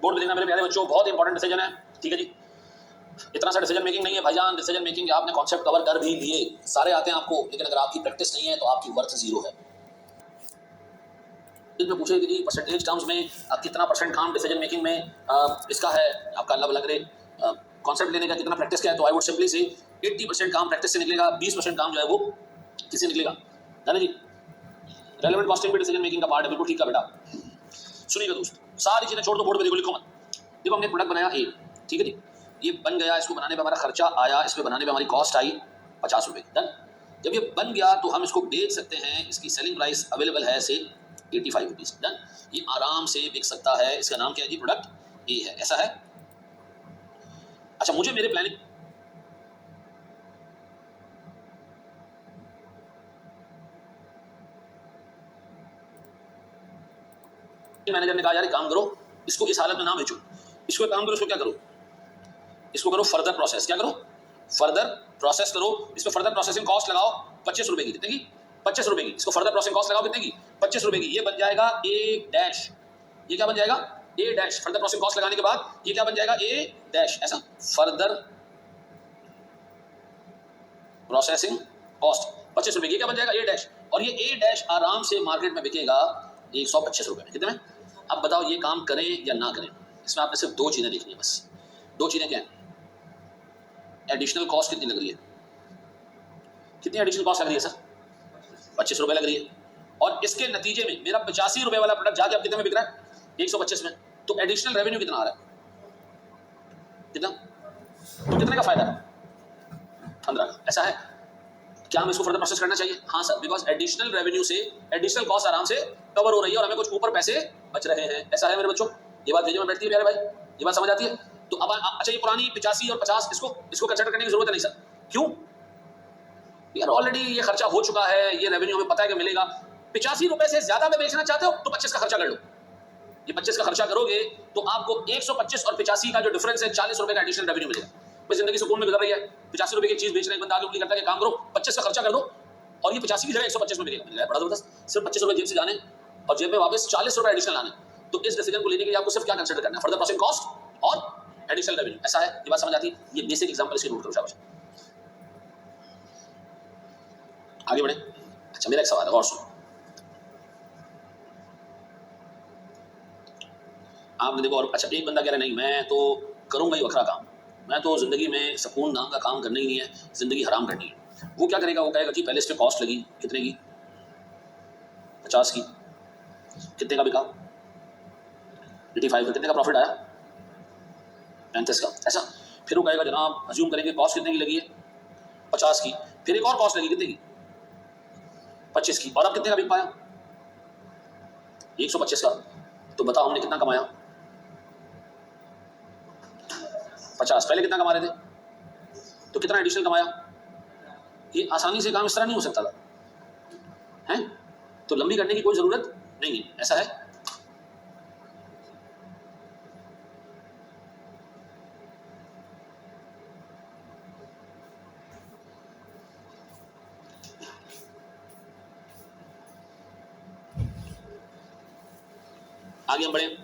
Board में देखना मेरे प्यारे बच्चों, बहुत इंपॉर्टेंट डिसीजन है। ठीक है जी, इतना सा डिसीजन मेकिंग नहीं है भाईजान। डिसीजन मेकिंग आपने कॉन्सेप्ट कवर कर भी लिए, सारे आते हैं आपको, लेकिन अगर आपकी प्रैक्टिस नहीं है तो आपकी वर्थ जीरो है। इसमें पूछे कि परसेंटेज टर्म्स में कितना परसेंट काम डिसीजन मेकिंग में इसका है, आपका अलग अलग कॉन्सेप्ट लेने का कितना प्रैक्टिस का है, तो आई वुड सिंपली से 80% काम प्रैक्टिस से निकलेगा, 20% काम जो है वो किससे निकलेगा, है ना जी। रेलेवेंट कॉस्टिंग भी डिसीजन मेकिंग का पार्ट है, बिल्कुल ठीक है बेटा। सुनिएगा दोस्त, सारी चीजें छोड़ दो, बोर्ड पे देखो, लिखो मत। देखो हमने प्रोडक्ट बनाया ए, ठीक है जी, ये बन गया, इसको बनाने पे हमारा खर्चा आया, इसमें बनाने पे हमारी कॉस्ट आई 50 रुपए, डन। जब ये बन गया तो हम इसको बेच सकते हैं, इसकी सेलिंग प्राइस अवेलेबल है से 85 रुपीज, डन। ये आराम से बिक सकता है, इसका नाम क्या है जी, प्रोडक्ट ए है, ऐसा है। अच्छा, मुझे मेरे प्लानिंग मैनेजर ने कहा यार काम करो, इसको इस हालत में ना बेचो, इसको काम करो, इसको क्या करो, इसको करो फर्दर प्रोसेस, क्या करो, फर्दर प्रोसेस करो, इस पर फर्दर प्रोसेसिंग कॉस्ट लगाओ 25 रुपए की, कितने की, 25 रुपए की, इसको फर्दर प्रोसेसिंग कॉस्ट लगाओ कितने की, 25 रुपए की, ये बन जाएगा ए डैश, ये क्या बन जाएगा, ए डैश। फर्दर प्रोसेसिंग कॉस्ट लगाने के बाद ये क्या बन जाएगा, ए डैश, ऐसा फर्दर प्रोसेसिंग कॉस्ट 25 रुपए की, क्या बन जाएगा, ए डैश। और ये ए डैश आराम से मार्केट में बिकेगा 125 रुपए में, कितने में। अब बताओ ये काम करें या ना करें, इसमें आपने सिर्फ दो चीजें लिखनी है, बस दो चीजें क्या है, एडिशनल कॉस्ट कितनी लग रही है, कितनी एडिशनल कॉस्ट लग रही है सर, 25 रुपए लग रही है, और इसके नतीजे में मेरा 85 रुपए वाला प्रोडक्ट जाके अब कितने में बिक रहा है, 125 में, तो एडिशनल रेवेन्यू कितना आ रहा है, कितना, तो कितने का फायदा है, 15 का, ऐसा है। क्या हम इसको फर्दर प्रोसेस करना चाहिए, हाँ सर, बिकॉज एडिशनल रेवेन्यू से एडिशनल कॉस्ट आराम से कवर हो रही है और हमें कुछ ऊपर पैसे बच रहे हैं, ऐसा है मेरे बच्चों। ये बात भेजे में बैठती है प्यारे भाई, ये बात समझ आती है। तो अब अच्छा, ये पुरानी 85 और 50 इसको कंसिडर करने की जरूरत है नहीं सर, क्यों, यार ऑलरेडी ये खर्चा हो चुका है, ये रेवेन्यू हमें पता है कि मिलेगा। 85 रुपए से ज्यादा में बेचना चाहते हो तो 25 का खर्चा कर लो, ये 25 का खर्चा करोगे तो आपको 125 और 85 का जो डिफरेंस है 40 रुपए का एडिशनल रेवेन्यू मिलेगा। भाई जिंदगी सुकून में गुजर रही है, 85 रुपए की चीज बेच रहे हैं, बंदा आगे उंगली करता है कि काम करो, 25 का खर्चा कर दो और ये 85 की जगह 125 में मिलेगा, बड़ा जबरदस्त। सिर्फ 25 रुपए जेब से जाने और जेब में वापस 40 रुपए एडिशनल आने। तो इस डिसीजन को लेने के लिए आपको सिर्फ क्या कंसिडर करना है, फर्दर प्रोसेसिंग कॉस्ट और एडिशनल रेवेन्यू, ऐसा है। ये बात समझ आती है, ये बेसिक एग्जांपल इसके नोट करो शाबाश। आगे बढ़े। अच्छा, मेरा एक सवाल है और सुनो, आपने देखो, और अच्छा एक बंदा कह रहा है नहीं मैं तो करूंगा ही वखरा काम, मैं तो जिंदगी में सुकून नाम का काम करना ही नहीं है, जिंदगी हराम करनी है। वो क्या करेगा, वो कहेगा जी पहले इस पे कॉस्ट लगी कितने की, 50 की, कितने का बिका, 85 का, कितने का प्रॉफिट आया, 35 का, ऐसा। फिर वो कहेगा जनाब अज्यूम करेंगे कॉस्ट कितने की लगी है, 50 की, फिर एक और कॉस्ट लगी कितने की, 25 की, और अब कितने का बिक पाया, 125 का। तो बताओ हमने कितना कमाया, 50, पहले कितना कमा रहे थे, तो कितना एडिशनल कमाया। ये आसानी से काम इस तरह नहीं हो सकता था, हैं? तो लंबी करने की कोई जरूरत नहीं है, ऐसा है। आगे हम बढ़े।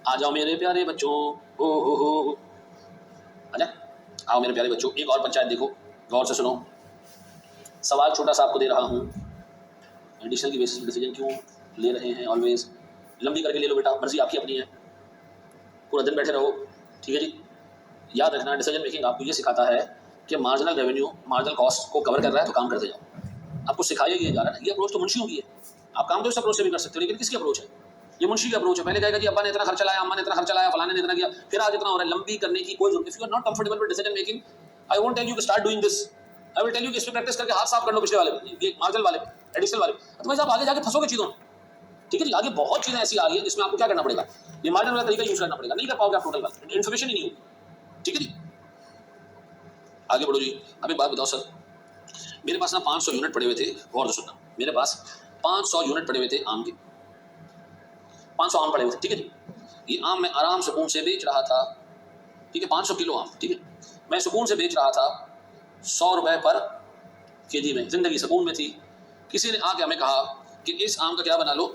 आ जाओ मेरे प्यारे बच्चों, हो आजा, आओ मेरे प्यारे बच्चों, एक और पंचायत देखो, गौर से सुनो। सवाल छोटा सा आपको दे रहा हूँ, एडिशनल की बेसिस डिसीजन क्यों ले रहे हैं ऑलवेज, लंबी करके ले लो बेटा, मर्जी आपकी अपनी है, पूरा दिन बैठे रहो, ठीक है जी। याद रखना डिसीजन मेकिंग आपको ये सिखाता है कि मार्जिनल रेवेन्यू मार्जिनल कॉस्ट को कवर कर रहा है तो काम करते जाओ। आपको सिखाया ये जा रहा है ना, ये अप्रोच तो मुंशियों की है, आप काम तो इस अप्रोच से भी कर सकते हो, लेकिन किसकी अप्रोच है, ये मुंशी की अप्रोच है। पहले कहेगा जी अब्बा ने इतना खर्चा लाया, अम्मा ने इतना खर्चा लाया, फलाने ने इतना किया, फिर आज इतना हो रहा है। लंबी करने की कोई जरूरत, if you are not comfortable with decision making, I won't tell you to start doing this, I will tell you कि इसमें प्रैक्टिस करके हाथ साफ कर लो, पिछले वाले ये मार्जिनल वाले एडिशनल वाले, अदरवाइज आप आगे जाके फंसोगे चीजों, ठीक है जी। आगे बहुत चीजें ऐसी आ गई है जिसमें आपको क्या करना पड़ेगा, ये मार्जिनल वाला तरीका यूज करना पड़ेगा, नहीं कर पाओगे आप टोटल वाला, इन्फॉर्मेशन ही नहीं होगी, ठीक है जी। आगे बढ़ो जी। अब एक बात बताओ सर, मेरे पास ना 500 यूनिट पड़े हुए थे, और सुनना, मेरे पास 500 यूनिट पड़े हुए थे आम के, 500 आम पड़े हुए थे, ठीक है जी। ये आम मैं आराम सुकून से बेच रहा था, ठीक है, 500 किलो आम, ठीक है, मैं सुकून से बेच रहा था 100 रुपए पर केजी में, जिंदगी सुकून में थी। किसी ने आके हमें कहा कि इस आम का क्या बना लो,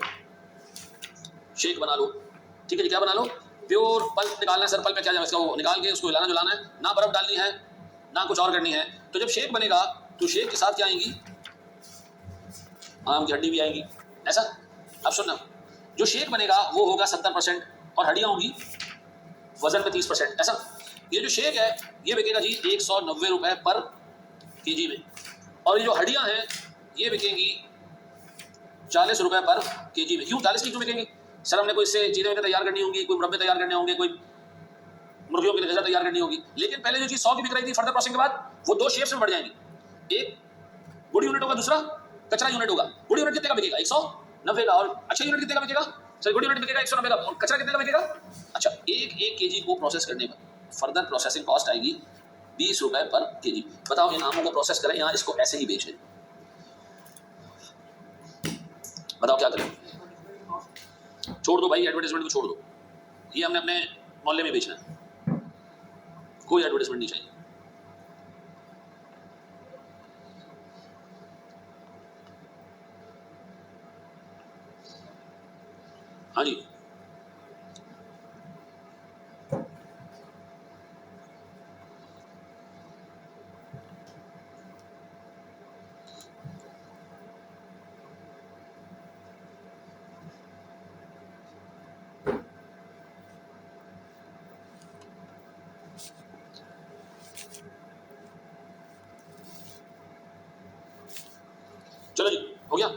शेक बना लो, ठीक है जी, क्या बना लो, प्योर पल्प निकालना है सर, पल्प पे क्या जाए इसका, वो निकाल के उसको हिलाना जुलाना है, ना बर्फ डालनी है ना कुछ और करनी है। तो जब शेक बनेगा तो शेक के साथ क्या आएंगी, आम की हड्डी भी आएगी, ऐसा। अब सुनना, जो शेक बनेगा वो होगा 70% और हड्डियां होंगी वजन में 30%, ऐसा। ये जो शेक है ये बिकेगा जी 190 रुपए पर केजी में, और ये जो हड्डियां हैं ये बिकेंगी 40 रुपए पर केजी में। क्यों 40 की क्यों बिकेंगी सर? हमने कोई इससे चीजें तैयार करनी होंगी, कोई मुरब्बे तैयार करने होंगे, कोई मुर्गियों की गजा तैयार करनी होगी। लेकिन पहले जो चीज 100 की बिक रही थी, फर्दर प्रोसेसिंग के बाद वो दो शेप्स में बढ़ जाएंगी, एक गुड यूनिट होगा, दूसरा कचरा यूनिट होगा। गुड यूनिट कितने का बिकेगा? 190 का। और अच्छा यूनिट कितने का बिकेगा सर? गुड यूनिट बिकेगा 190 का, और कचरा कितने का बिकेगा? अच्छा, एक केजी को प्रोसेस करने पर फर्दर प्रोसेसिंग कॉस्ट आएगी 20 रुपए पर केजी। बताओ, इन आमों को प्रोसेस करें यहाँ इसको ऐसे ही बेचें, बताओ क्या करें? छोड़ दो भाई, एडवर्टाइजमेंट को छोड़ दो, ये हमने अपने मोहल्ले में बेचना है, कोई एडवर्टाइजमेंट नहीं चाहिए। हाँ जी, चलो जी, हो गया।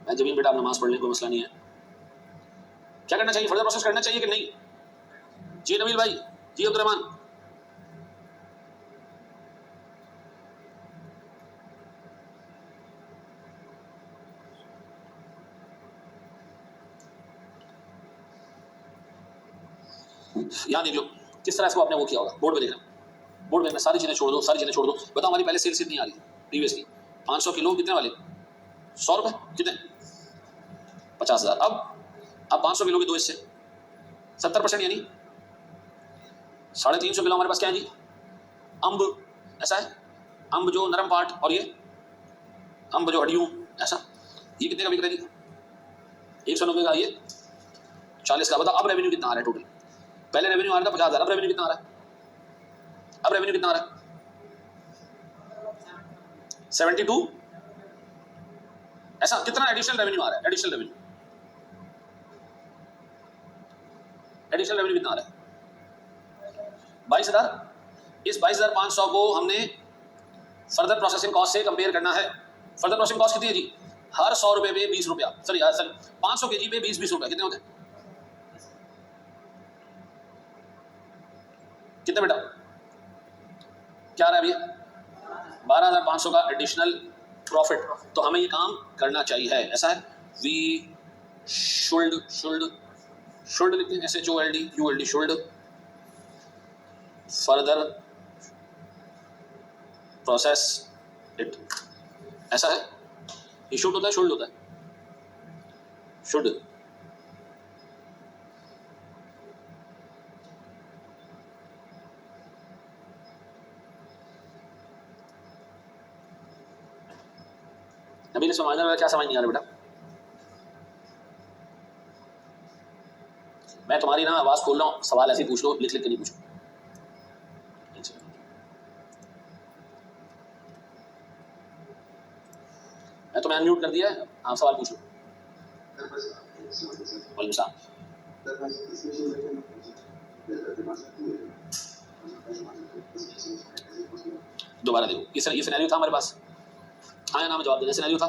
मैं जमीन बेटा, आप नमाज पढ़ लें, कोई मसला नहीं है। क्या करना चाहिए, फर्दर प्रोसेस करना चाहिए कि नहीं? जी नबील भाई, जी अब्दुलरहमान, यहाँ देख लो किस तरह इसको आपने वो किया होगा, बोर्ड पे देखना, बोर्ड पे सारी चीजें छोड़ दो, सारी चीजें छोड़ दो। बताओ हमारी पहले सेल्स कितनी आ रही प्रीवियस की? 500 किलो कितने वाले? 100 रुपए, कितने? 50,000। अब 500 किलो के दो हिस्से, 70%, यानी 350 किलो हमारे पास क्या है जी? अम्ब, ऐसा है, अम्ब जो नरम पार्ट, और ये अम्ब जो हड्डियों, ऐसा। ये कितने का बिक रहा है जी? 190 का, ये 40 का। बताओ अब रेवेन्यू कितना आ रहा है टोटल? पहले रेवेन्यू आ रहा था 50,000, अब रेवेन्यू कितना आ रहा है? अब रेवेन्यू कितना आ रहा है? 72, ऐसा। कितना एडिशनल रेवेन्यू आ रहा है? एडिशनल रेवेन्यू कितना आ रहा है? 22,000। इस 22,500 को हमने फर्दर प्रोसेसिंग कॉस्ट से कंपेयर करना है। फर्दर प्रोसेसिंग कॉस्ट कितनी है जी? हर 100 रुपए पे 20 रुपया, सॉरी 500 केजी पे 20 रुपए, कितने होते हैं? कितने बेटा? क्या आ रहा है अभी? 12,500 का एडिशनल प्रॉफिट। तो हमें ये काम करना चाहिए, ऐसा है। वी शुल्ड लिखते हैं, SHOLD, should further process it, ऐसा है। ये शुड होता है, शुल्ड होता है? शुड। अभी समझने वाला क्या समझ नहीं आ रहा बेटा? मैं तुम्हारी ना आवाज खोल रहा हूँ, सवाल ऐसे पूछ लो, लिख के नहीं पूछो। मैं तुम्हें अनम्यूट कर दिया है, आप सवाल पूछ लो। दोबारा देखो, ये सिनेरियो था हमारे पास, हाँ या ना में जवाब देना। सिनेरियो था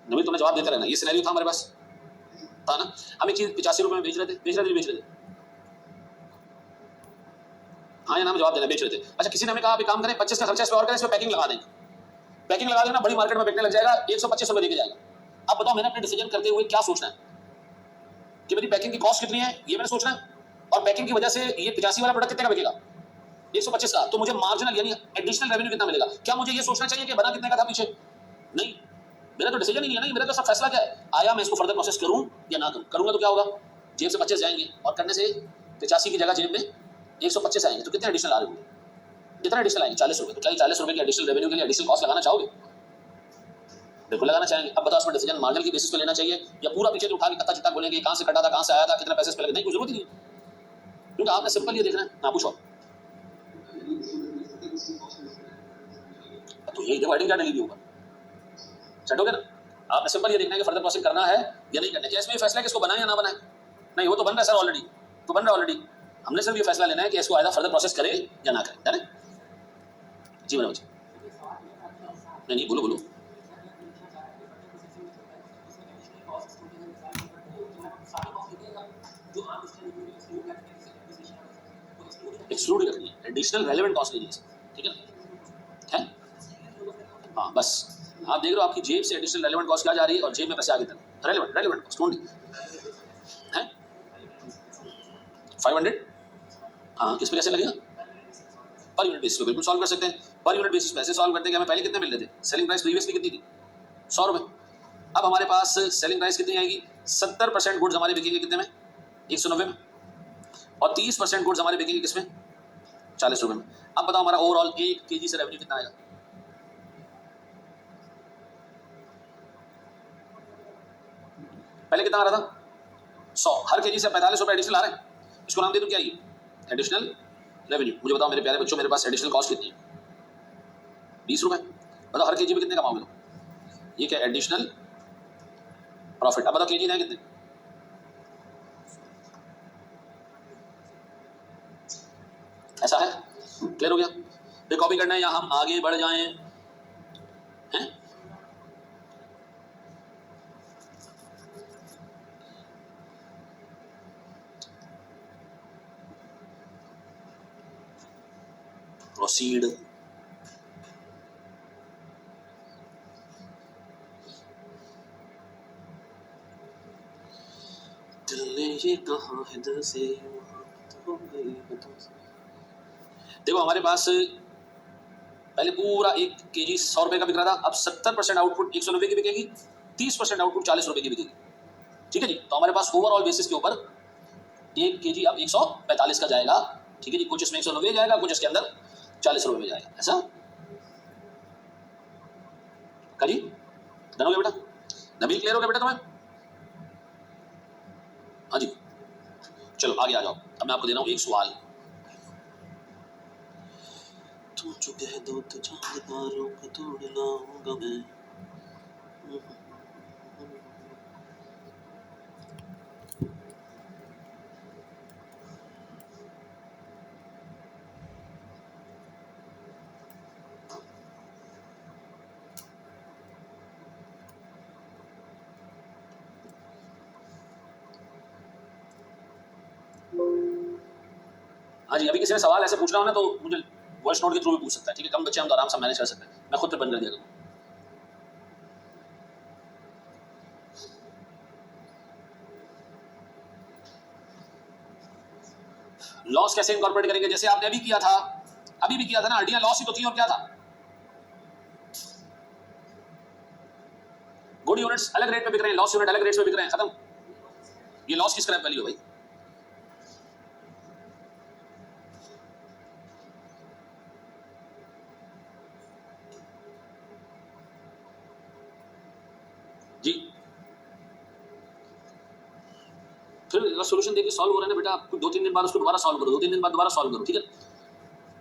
नबी, तुम्हें जवाब देते रहना। ये सिनेरियो था हमारे पास, था ना? हम एक चीज 85 रुपए में बेच रहे थे, हाँ या ना में जवाब देना, बेच रहे थे। अच्छा, किसी ने हमें कहा आप काम करें, 25 का खर्चा इस पे और करें, इस पे पैकिंग लगा देंगे, पैकिंग लगा देना, बड़ी मार्केट में बिकने लग जाएगा, 125 रुपए देके जाएगा। अब बताओ मैंने अपने डिसीजन करते हुए क्या सोचना है कि मेरी पैकिंग की कॉस्ट कितनी है, ये मैंने सोचना है, और पैकिंग की वजह से ये 85 वाला प्रोडक्ट कितने का बिकेगा? 125 का। तो मुझे मार्जिनल यानी एडिशनल रेवेन्यू कितना मिलेगा? क्या मुझे ये सोचना चाहिए कि बना कितने का था पीछे? नहीं, मेरा तो डिसीजन ही नहीं है ना, मेरा तो सब फैसला क्या है, आया मैं इसको फर्दर प्रोसेस करूं या ना करूं। करूंगा तो क्या होगा, जेब से 25 जाएंगे और करने से 85 की जगह जेब में 125 आएंगे, तो कितने एडिशनल आ रहे होंगे? कितना एडिशनल आएंगे? 40 रुपये। तो क्या 40 रुपये की एडिशनल रेवेन्यू के लिए एडिशनल कॉस्ट लगाना चाहोगे? बिल्कुल लगाना चाहेंगे। अब बताओ इसमें डिसीजन मार्जिनल की बेसिस पे लेना चाहिए या पूरा पीछे उठा के कत्ता चित्ता बोलेंगे कहां से कटा था, कहां से आया था, कितना पैसे पे लगे? नहीं, कोई जरूरत ही नहीं, क्योंकि आपने सिंपल ये देखना है ना। पूछो तो यही डिवाइडिंग क्या डलेगी ऊपर, चटोगे ना। आपने सिंपल ये देखना है कि फर्दर प्रोसेसिंग करना है या नहीं करना है। क्या इसमें फैसला है कि इसको बनाए या ना बनाए? नहीं, वो तो बन रहा है सर, ऑलरेडी तो बन रहा है ऑलरेडी। हमने सिर्फ ये फैसला लेना है कि इसको आया फर्दर प्रोसेस करे या ना करे, है ना? जी मनोज। नहीं नहीं, बोलो बोलो। एक्सक्लूड करनी है, एडिशनल रेलेवेंट कॉस्ट नहीं है, ठीक है ना? है हाँ, बस आप देख रहे हो आपकी जेब से एडिशनल रेलेवेंट कॉस्ट क्या जा रही है और जेब में पैसे आगे तक रेलेवेंट रेलेवेंट कॉस्ट ओनली है 500। हाँ, किस पे कैसे लगेगा? पर यूनिट बेसिस पे बिल्कुल सॉल्व कर सकते हैं। पर यूनिट बेसिस पे ऐसे सॉल्व करते हैं कि हमें पहले कितने मिल रहे थे, सेलिंग प्राइस प्रीवियसली कितनी थी? 100 रुपये। अब हमारे पास सेलिंग प्राइस कितनी आएगी? 70% गुड्स हमारे बिकेंगे कितने में? 190 में। और 30% गुड्स हमारे बिकेंगे किसमें? 40 रुपये में। अब बताओ हमारा ओवरऑल 1 kg से रेवेन्यू कितना आएगा? पहले कितना आ रहा था? 100। हर केजी से 45 रुपये एडिशनल आ रहे हैं। इसको नाम दे दूं क्या? ये एडिशनल रेवेन्यू। मुझे बताओ मेरे प्यारे बच्चों, मेरे पास एडिशनल कॉस्ट कितनी है? 20 रुपये। बताओ हर केजी में कितने कमाओगे? ये क्या एडिशनल प्रॉफिट। अब बताओ केजी है कितने? ऐसा है, क्लियर हो गया? फिर कॉपी करना है या हम आगे बढ़ जाएं? हैं? प्रोसीड। दिल ने ये कहा है दिल से देखो हमारे पास पहले पूरा 1 kg 100 रुपये का बिक रहा था। अब 70% आउटपुट 190 की बिकेगी, 30% आउटपुट 40 रुपये की बिकेगी, ठीक है जी। तो हमारे पास ओवरऑल बेसिस के ऊपर 1 kg अब 145 का जाएगा, ठीक है जी। कुछ इसमें 190 जाएगा, कुछ इसके अंदर 40 रुपये में जाएगा, ऐसा करिए। डन हो गया बेटा? नबील क्लियर हो गया बेटा तुम्हें? हाँ जी, चलो आगे आ जाओ। अब मैं आपको दे रहा हूँ एक सवाल। तुम जो कह दो तो चांदतारों को तोड़ लाऊंगा मैं। 'हाँ जी, अभी किसी ने सवाल ऐसे पूछना हो ना तो मुझे वॉइस नोट के थ्रू भी पूछ सकता है, ठीक है? कम बच्चे हम तो आराम से मैनेज कर सकते हैं, मैं खुद प्रिपेयर कर दिया करूँ। लॉस कैसे इनकॉर्पोरेट करेंगे? जैसे आपने अभी किया था, अभी भी किया था ना, आरडीआर लॉस ही तो थी और क्या था? गुड यूनिट्स अलग रेट पे बिक रहे हैं, लॉस यूनिट अलग रेट पे बिक रहे हैं, खत्म। ये लॉस की स्क्रैप वैल्यू है भाई। जी फिर सोल्यूशन देखिए सॉल्व हो रहा है ना बेटा, आपको 2-3 दिन बाद उसको दोबारा सॉल्व करो, 2-3 दिन बाद दोबारा सॉल्व करो, ठीक है?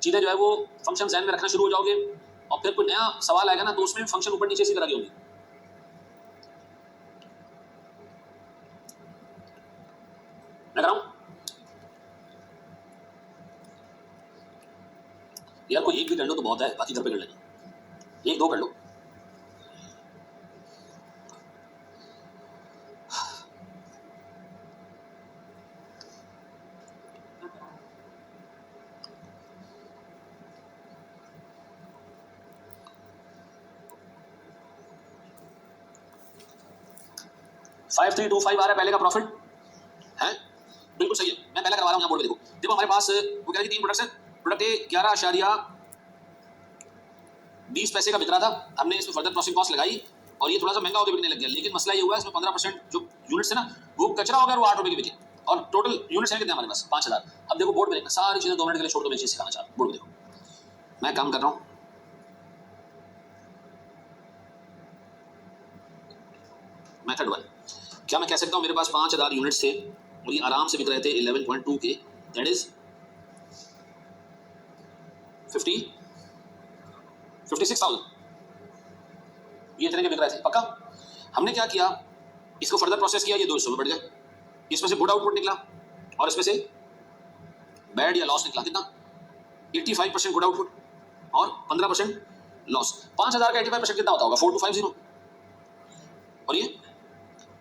चीजें जो है वो फंक्शन ज़हन में रखना शुरू हो जाओगे और फिर कोई नया सवाल आएगा ना तो उसमें फंक्शन ऊपर नीचे इसी तरह की होगी। मैं कराऊं यार? कोई एक भी कर लो तो बहुत है, बाकी घर पे कर लेना, 1-2 कर लो। $5325 आ रहा है पहले का प्रॉफिट है, बिल्कुल सही है। मैं पहले करवा रहा हूं। हूं यहाँ बोर्ड पे देखो हमारे पास वो कह रही 3 प्रोडक्ट्स है। प्रोडक्ट ए 11.20 पैसे का बिक रहा था, हमने इसमें फर्दर प्रोसेसिंग कॉस्ट लगाई और ये थोड़ा सा महंगा होकर बिकने लग गया। लेकिन मसला ये हुआ है इसमें 15% जो यूनिट्स है ना वो कचरा हो गया, वो 8 रुपए के बिके और टोटल यूनिट्स है कितने हमारे पास 5000। अब देखो बोर्ड पे देखना, सारी चीजें 2 मिनट के लिए छोड़ दो, मैं चीज सिखाना चाह रहा हूँ। बोर्ड पे देखो, मैं काम कर रहा हूँ, मेथड 1। क्या मैं कह सकता हूँ मेरे पास 5000 यूनिट्स थे और ये आराम से बिक रहे थे 11.2 के, दैट इज 56,000 ये तरह के बिक रहे थे। पक्का हमने क्या किया, इसको फर्दर प्रोसेस किया, ये 200 में बढ़ गए, इसमें से गुड आउटपुट निकला और इसमें से बैड या लॉस निकला। कितना 85% गुड आउटपुट और 15% लॉस। 5000 का 85% कितना होता होगा 4250। और ये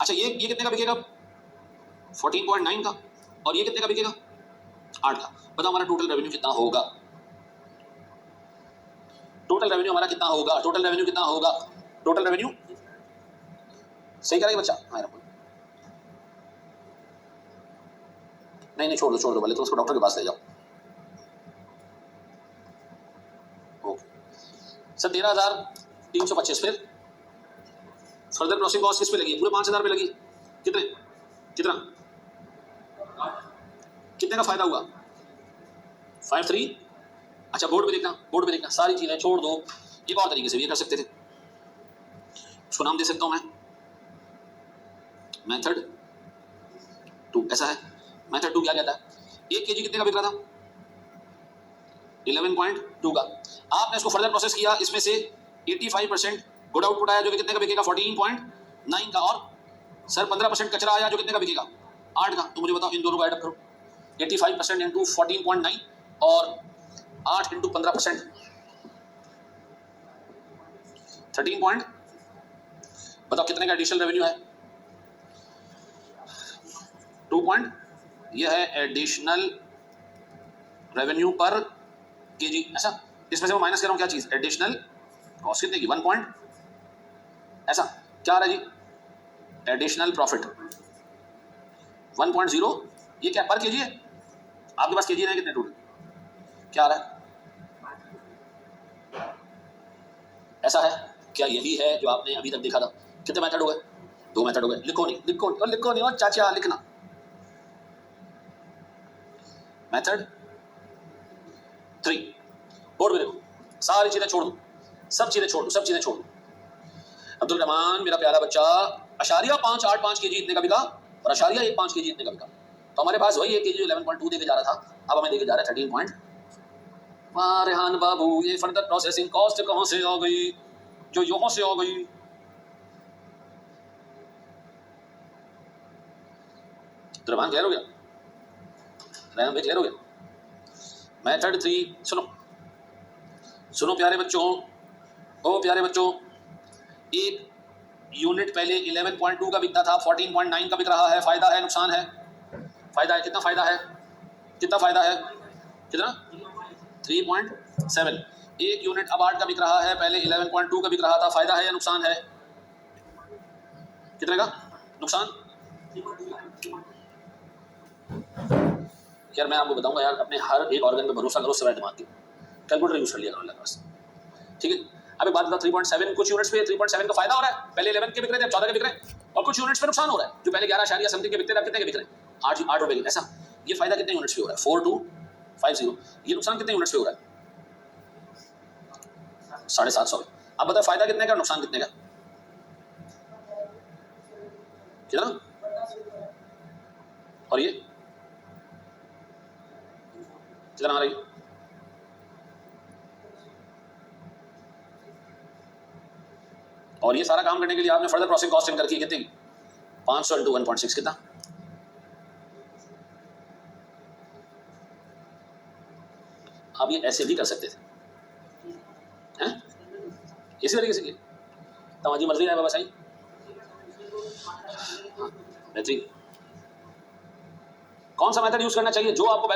अच्छा ये कितने का बिकेगा 14.9 का और ये कितने का बिकेगा 8 का। बताओ हमारा टोटल रेवेन्यू कितना होगा, टोटल रेवेन्यू हमारा कितना होगा, टोटल रेवेन्यू कितना होगा, टोटल रेवेन्यू सही करेगा बच्चा। हाँ नहीं छोड़ दो भले, तो उसको डॉक्टर के पास ले जाओ। Okay sir 13,325। फिर फर्दर प्रोसेसिंग कॉस्ट किस पे लगी, पूरे 5000 पे लगी। कितना का फायदा हुआ 53। अच्छा बोर्ड पे देखना सारी चीजें छोड़ दो। एक और तरीके से भी ये कर सकते थे, उसको नाम दे सकता हूं मैं मेथड 2। ऐसा है मेथड 2 क्या कहता है, 1 kg कितने का बिक रहा था 11.2 का। आपने इसको फर्दर प्रोसेस किया, इसमें से 85% गुड आउटपुट आया जो कि कितने का बिकेगा 14.9 का, और सर 15% कचरा आया जो कितने का बिकेगा 8 का। तो मुझे बताओ इन दोनों को ऐड करो, 85% इंटू 14.9 और 8 इंटू 15% 13 बताओ कितने का एडिशनल रेवेन्यू है 2 ये है एडिशनल रेवेन्यू पर केजी। ऐसा इसमें से मैं माइनस कर रहा हूं क्या चीज, एडिशनल कॉस्ट कितने की 1 ऐसा क्या आ रहा है जी, एडिशनल प्रॉफिट 1.0। ये क्या पर केजी है, आपके पास केजी है कितने टोटल, क्या आ रहा है ऐसा है क्या, यही है जो आपने अभी तक देखा था। कितने मेथड हो गए 2 मेथड हो गए। लिखो नहीं और चाचा लिखना, मेथड 3 बोर्ड में देखो, सारी चीजें छोड़ दो, सब चीजें छोड़ दो। अब्दुल रहमान मेरा प्यारा बच्चा 0.585 kg इतने का बिका और 0.15 kg इतने का बिका। तो हमारे पास वही 1 kg 11.2 देके जा रहा था, अब हमें देके जा रहा है 13 वाह रेहान बाबू ये फर्दर प्रोसेसिंग कॉस्ट कहां से आ गई, जो यहां से आ गई। तो रहमान क्लियर हो गया, रहमान भाई क्लियर हो गया। मेथड 3 सुनो प्यारे बच्चों, एक यूनिट पहले 11.2 का बिकता था, 14.9 का बिक रहा है। फायदा है नुकसान है, फायदा है। कितना फायदा है 3.7। एक यूनिट अब 8 का बिक रहा है, पहले 11.2 का बिक रहा था। फायदा है या नुकसान है, कितने का नुकसान। यार मैं आपको बताऊंगा यार, अपने हर एक ऑर्गन पे भरोसा करो, सिवाय दिमाग के। कैलकुलेटर यूज कर लिया करो अल्लाह के पास, ठीक है। अब एक बात बता, 3.7 कुछ यूनिट्स पे 3.7 का फायदा हो रहा है, पहले 11 के बिक रहे थे अब 14 के बिक रहे हैं। और कुछ यूनिट्स पे नुकसान हो रहा है, जो पहले 11 समथिंग के बिकते थे अब कितने के बिक रहे हैं 8 रुपए के। ऐसा ये फायदा कितने यूनिट्स पे हो रहा है 4250। ये नुकसान कितने यूनिट्स पे हो रहा है 750। अब बता फायदा कितने का नुकसान कितने का, कितना। और ये कितना आ रही, और ये सारा काम करने के लिए आपने फर्दर प्रोसेसिंग कॉस्ट इनकर की कितनी 500 इंटू 1.6 कितना। आप ये ऐसे भी कर सकते थे हैं, इसी तरीके से किया, तुम्हारी मर्जी है बाबा साईं। बेहतरीन, कौन सा मेथड यूज करना चाहिए जो आपको बेहतर